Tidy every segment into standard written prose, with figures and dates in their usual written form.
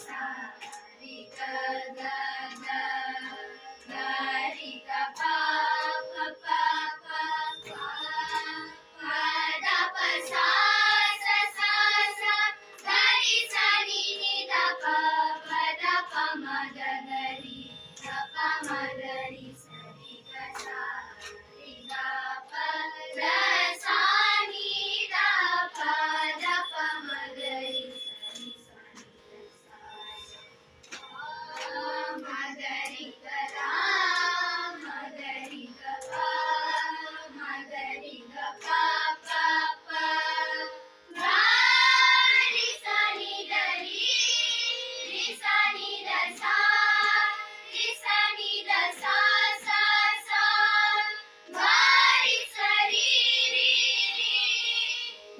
सा रि ग ग ग ग रि ग प प प प प प द प सा सा सा सा ग रि सा नि नि द प प द प म ग ग रि द प म ग रि सा रि ग सा रि ग प द सा नि द प द प म ग रि सा रि सा नि द सा म ग रि ग रा म ग रि ग प म ग रि ग प प प ग रि सा नि द रि सा नि द सा रि सा नि द सा सा सा ग रि सा रि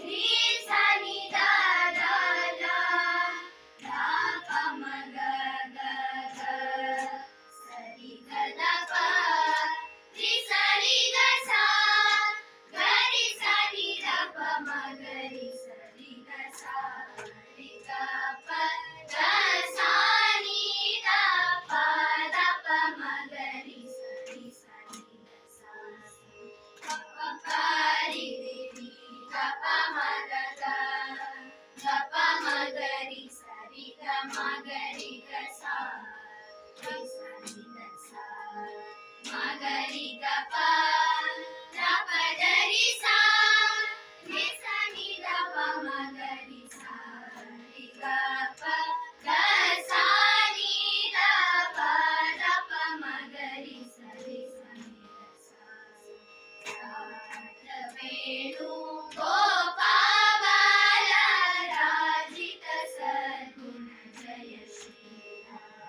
रि सा नि ದ ದ ದ ದ ಪ ಮ ಗ ಗ ಗ ಸ ರಿ ಗ ದ ಪ ರಿ ಸ ರಿ ಗ ಸ ಗ ರಿ ಸ ನಿ ದ ಪ ಮ ಗ ರಿ ಸ ರಿ ಗ ಸ ರಿ ಗ ಪ ಗ ಸ ನಿ ದ ಪ ದ ಪ ಮ ಗ ರಿ ಸ ರಿ ಸ ನಿ ದ ಸ ಪ ಪ ಪ ರಿ ರಿ ರಿ ಗ ಪ ಮ ಗ ಗ ಗ ಪ ಮ ಗ ರಿ ಸ ರಿ ಗ ಮ ಗ ರಿ ಗ ಸ ರಿ ಸ ನಿ ದ ಸ ಮ ಗ ರಿ ಗ ಪ ದ ಪ ದ ರಿ ಸ ರಿ ಸ ನಿ ದ ಪ ಮ ಗ ರಿ ಸ ರಿ ಗ ಪ ಗ ಸ ನಿ ದ ಪ ದ ಪ ಮ ಗ ರಿ ಸ ರಿ ಸ ನಿ ದ ಸ ವೇಣು ಗೋಪಾಲ ರಾಜಿತ ಸದ್ಗುಣ ಜಯ ಶ್ರೀರಾಮ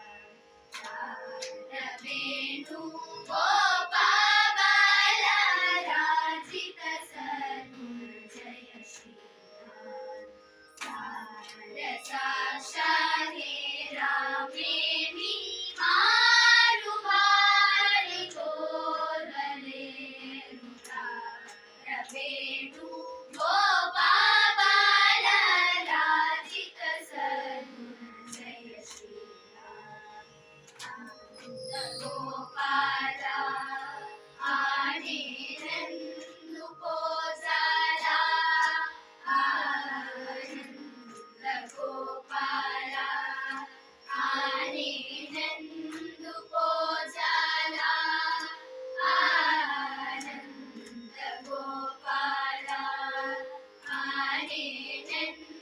ವೇಣು ಗೋಪಾಲ ರಾಜಿತ ಸದ್ಗುಣ ಜಯ ಶ್ರೀರಾಮ ಸಾಕ್ಷಾ ಹೇ ರಾಮೇಣಿ ಮಾರು ಬಾರಿ ತೋರಲೆ ವೇಣು ಗೋಪಾಲ ರಾಜಿತ ಸದ್ಗುಣ ಜಯ ಶ್ರೀರಾಮ ಗೋಪಾಲ ಆನೇನಂದು ಕೋಸಲ ಆನಂದ ಗೋಪಾಲ ಆನೇನಂದು ಕೋಸಲ ಆನಂದ ಗೋಪಾಲ ಆನೇನಂದು